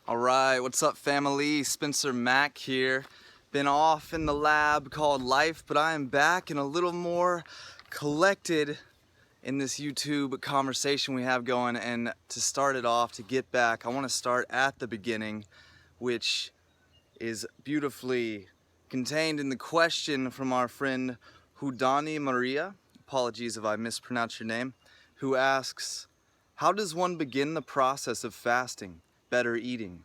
Alright, what's up family? Spencer-Mack here. Been off in the lab called life, but I am back and a little more collected in this YouTube conversation we have going. And to start it off, to get back, I want to start at the beginning, which is beautifully contained in the question from our friend Hudani Maria, apologies if I mispronounced your name, who asks, how does one begin the process of fasting, better eating?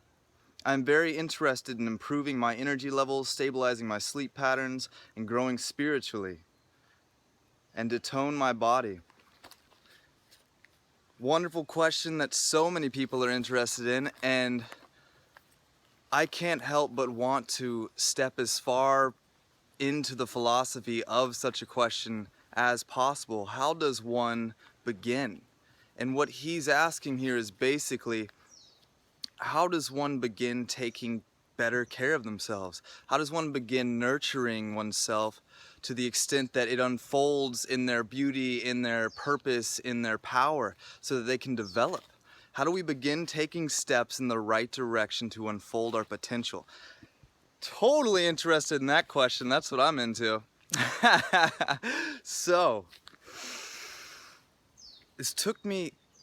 I'm very interested in improving my energy levels, stabilizing my sleep patterns, and growing spiritually, and to tone my body. Wonderful question that so many people are interested in, and I can't help but want to step as far into the philosophy of such a question as possible. How does one begin? And what he's asking here is basically, how does one begin taking better care of themselves? How does one begin nurturing oneself to the extent that it unfolds in their beauty, in their purpose, in their power, so that they can develop? How do we begin taking steps in the right direction to unfold our potential? Totally interested in that question. That's what I'm into. So,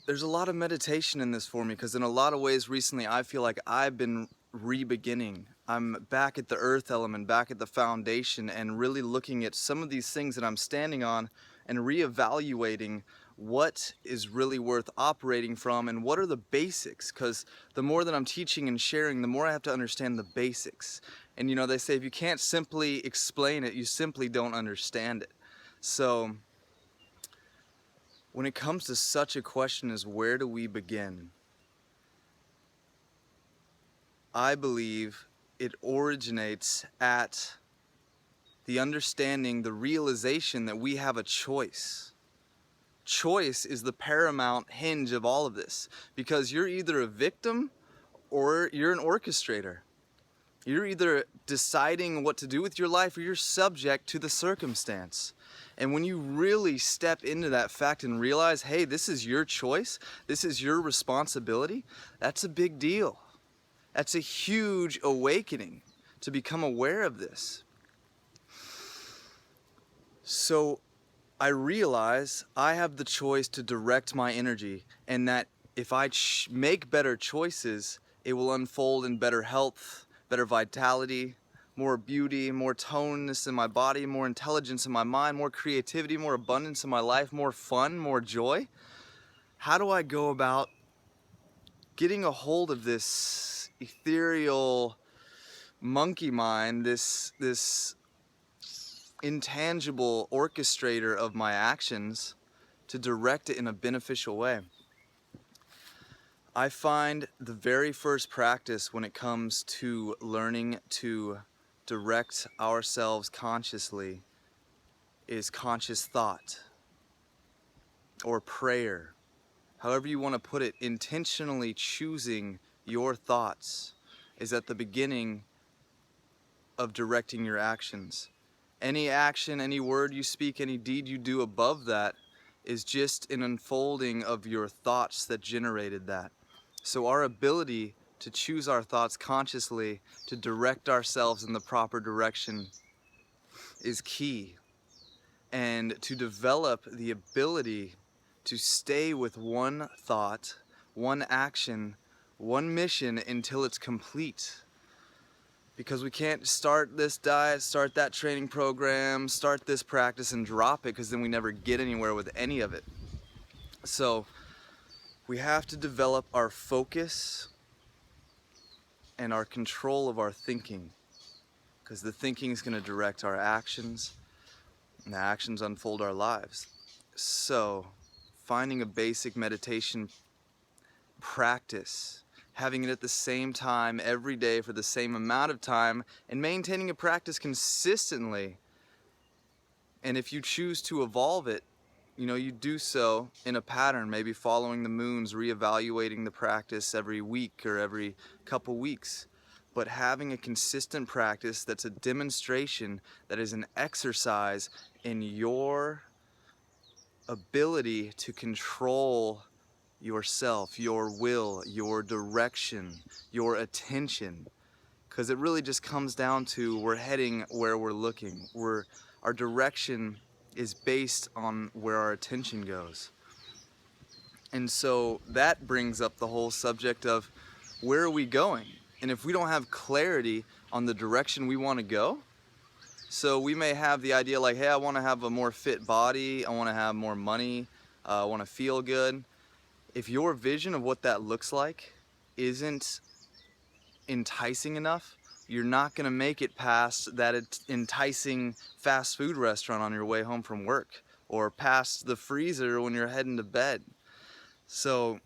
there's a lot of meditation in this for me, because in a lot of ways recently I feel like I've been re-beginning. I'm back at the earth element, back at the foundation, and really looking at some of these things that I'm standing on and re-evaluating what is really worth operating from and what are the basics, because the more that I'm teaching and sharing, the more I have to understand the basics. And you know, they say if you can't simply explain it, you simply don't understand it. So when it comes to such a question as where do we begin, I believe it originates at the understanding, the realization that we have a choice. Choice is the paramount hinge of all of this, because you're either a victim or you're an orchestrator. You're either deciding what to do with your life or you're subject to the circumstance. And when you really step into that fact and realize, hey, this is your choice, this is your responsibility, that's a big deal. That's a huge awakening to become aware of this. So I realize I have the choice to direct my energy, and that if I make better choices, it will unfold in better health, better vitality, more beauty, more toneness in my body, more intelligence in my mind, more creativity, more abundance in my life, more fun, more joy. How do I go about getting a hold of this ethereal monkey mind, this intangible orchestrator of my actions, to direct it in a beneficial way? I find the very first practice when it comes to learning to direct ourselves consciously is conscious thought or prayer. However you want to put it, intentionally choosing your thoughts is at the beginning of directing your actions. Any action, any word you speak, any deed you do above that is just an unfolding of your thoughts that generated that. So our ability to choose our thoughts consciously, to direct ourselves in the proper direction, is key. And to develop the ability to stay with one thought, one action, one mission until it's complete. Because we can't start this diet, start that training program, start this practice and drop it, because then we never get anywhere with any of it. So we have to develop our focus and our control of our thinking, because the thinking is going to direct our actions, and the actions unfold our lives. So finding a basic meditation practice, having it at the same time every day for the same amount of time, and maintaining a practice consistently. And if you choose to evolve it, you know, you do so in a pattern, maybe following the moons, reevaluating the practice every week or every couple weeks. But having a consistent practice that's a demonstration, that is an exercise in your ability to control yourself, your will, your direction, your attention. Because it really just comes down to we're heading where we're looking. Our direction is based on where our attention goes. And so that brings up the whole subject of where are we going? And if we don't have clarity on the direction we want to go, so we may have the idea like, hey, I want to have a more fit body, I want to have more money, I want to feel good. If your vision of what that looks like isn't enticing enough, you're not going to make it past that enticing fast food restaurant on your way home from work, or past the freezer when you're heading to bed. So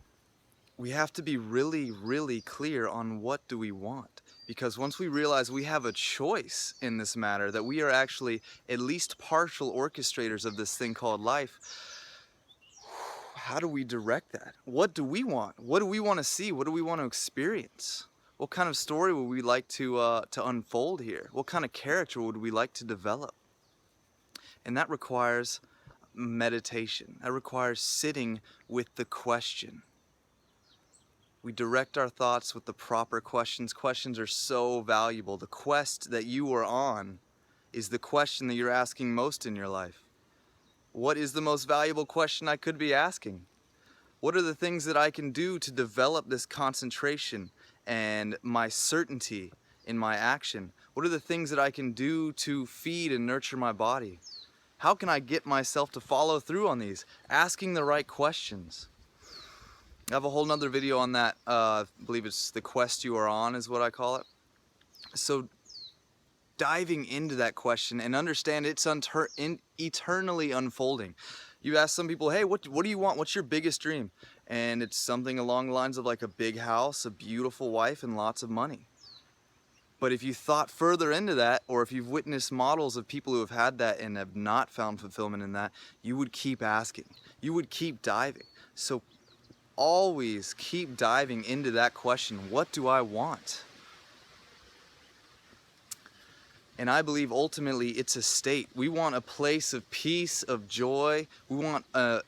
we have to be really, really clear on what do we want. Because once we realize we have a choice in this matter, that we are actually at least partial orchestrators of this thing called life, how do we direct that? What do we want? What do we want to see? What do we want to experience? What kind of story would we like to unfold here? What kind of character would we like to develop? And that requires meditation. That requires sitting with the question. We direct our thoughts with the proper questions. Questions are so valuable. The quest that you are on is the question that you're asking most in your life. What is the most valuable question I could be asking? What are the things that I can do to develop this concentration and my certainty in my action? What are the things that I can do to feed and nurture my body? How can I get myself to follow through on these? Asking the right questions. I have a whole nother video on that. I believe it's the quest you are on is what I call it. So diving into that question and understand it's eternally unfolding. You ask some people, hey, what do you want? What's your biggest dream? And it's something along the lines of like a big house, a beautiful wife, and lots of money. But if you thought further into that, or if you've witnessed models of people who have had that and have not found fulfillment in that, you would keep asking. You would keep diving. So always keep diving into that question, what do I want? And I believe ultimately it's a state. We want a place of peace, of joy. We want a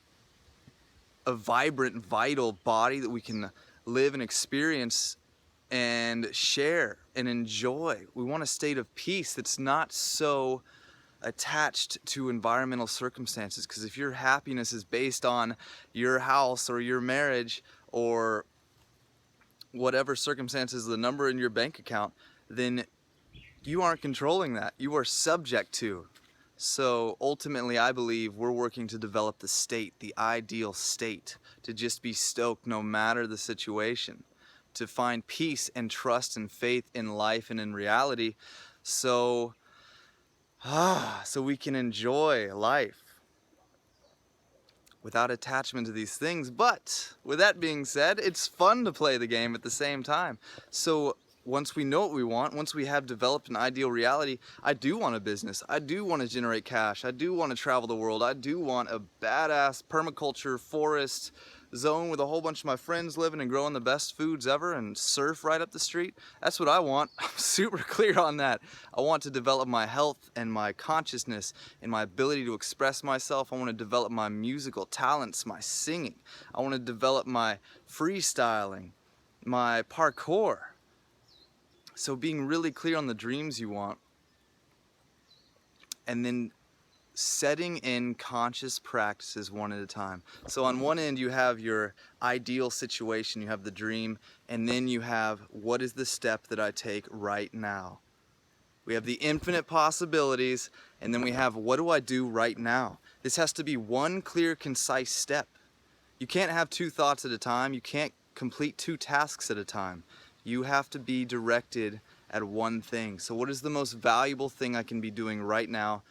vibrant, vital body that we can live and experience and share and enjoy. We want a state of peace that's not so attached to environmental circumstances, because if your happiness is based on your house or your marriage or whatever circumstances, the number in your bank account, then you aren't controlling that. You are subject to. So ultimately, I believe we're working to develop the state, the ideal state, to just be stoked no matter the situation, to find peace and trust and faith in life and in reality, so we can enjoy life without attachment to these things. But with that being said, it's fun to play the game at the same time. So once we know what we want, once we have developed an ideal reality, I do want a business, I do want to generate cash, I do want to travel the world, I do want a badass permaculture forest zone with a whole bunch of my friends living and growing the best foods ever and surf right up the street. That's what I want. I'm super clear on that. I want to develop my health and my consciousness and my ability to express myself. I want to develop my musical talents, my singing. I want to develop my freestyling, my parkour. So being really clear on the dreams you want, and then setting in conscious practices one at a time. So on one end you have your ideal situation, you have the dream, and then you have what is the step that I take right now. We have the infinite possibilities, and then we have what do I do right now. This has to be one clear, concise step. You can't have two thoughts at a time. You can't complete two tasks at a time. You have to be directed at one thing. So what is the most valuable thing I can be doing right now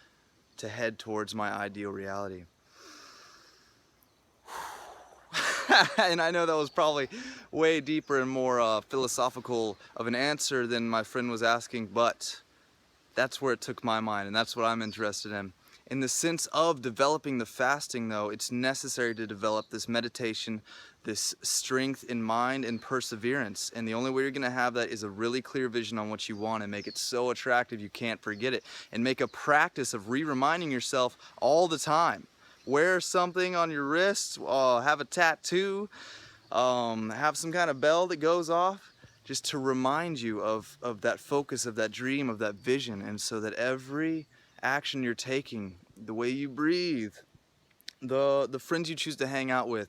to head towards my ideal reality? And I know that was probably way deeper and more philosophical of an answer than my friend was asking, but that's where it took my mind, and that's what I'm interested in. In the sense of developing the fasting, though, it's necessary to develop this meditation, this strength in mind and perseverance. And the only way you're going to have that is a really clear vision on what you want, and make it so attractive you can't forget it. And make a practice of reminding yourself all the time. Wear something on your wrist, have a tattoo, Have some kind of bell that goes off just to remind you of that focus, of that dream, of that vision, and so that every action you're taking, the way you breathe, the friends you choose to hang out with.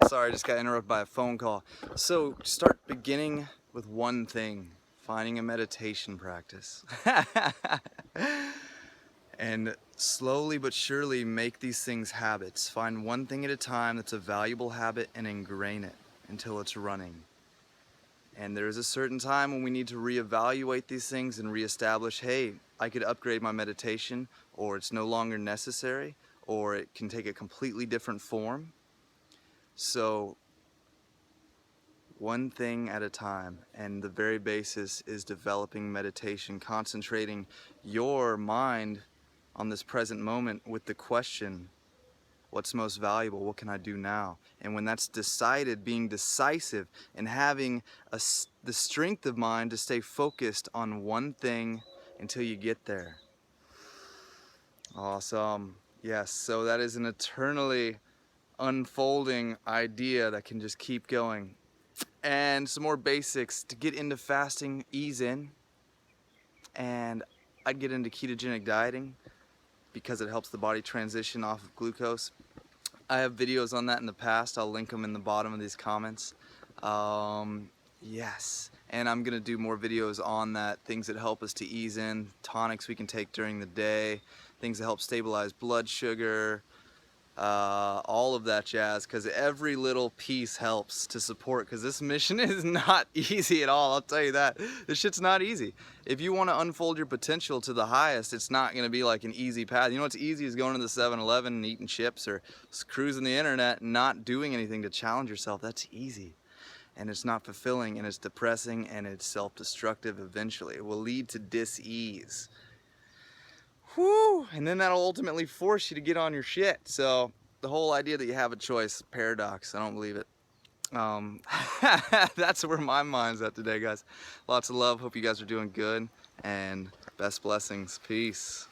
Sorry, I just got interrupted by a phone call. So start beginning with one thing, finding a meditation practice. And slowly but surely make these things habits. Find one thing at a time that's a valuable habit and ingrain it until it's running. And there is a certain time when we need to reevaluate these things and reestablish, hey, I could upgrade my meditation, or it's no longer necessary, or it can take a completely different form. So one thing at a time, and the very basis is developing meditation, concentrating your mind on this present moment with the question, what's most valuable? What can I do now? And when that's decided, being decisive and having the strength of mind to stay focused on one thing until you get there. Awesome. Yes, so that is an eternally unfolding idea that can just keep going. And some more basics to get into fasting, ease in. And I'd get into ketogenic dieting because it helps the body transition off of glucose. I have videos on that in the past. I'll link them in the bottom of these comments. Yes, and I'm gonna do more videos on that, things that help us to ease in, tonics we can take during the day, things that help stabilize blood sugar, all of that jazz, because every little piece helps to support, because this mission is not easy at all, I'll tell you that. This shit's not easy. If you want to unfold your potential to the highest, it's not going to be like an easy path. You know what's easy is going to the 7-Eleven and eating chips or cruising the internet and not doing anything to challenge yourself. That's easy. And it's not fulfilling, and it's depressing, and it's self-destructive eventually. It will lead to dis-ease. Whew, and then that'll ultimately force you to get on your shit. So the whole idea that you have a choice, paradox, I don't believe it. That's where my mind's at today, guys. Lots of love. Hope you guys are doing good, and best blessings. Peace.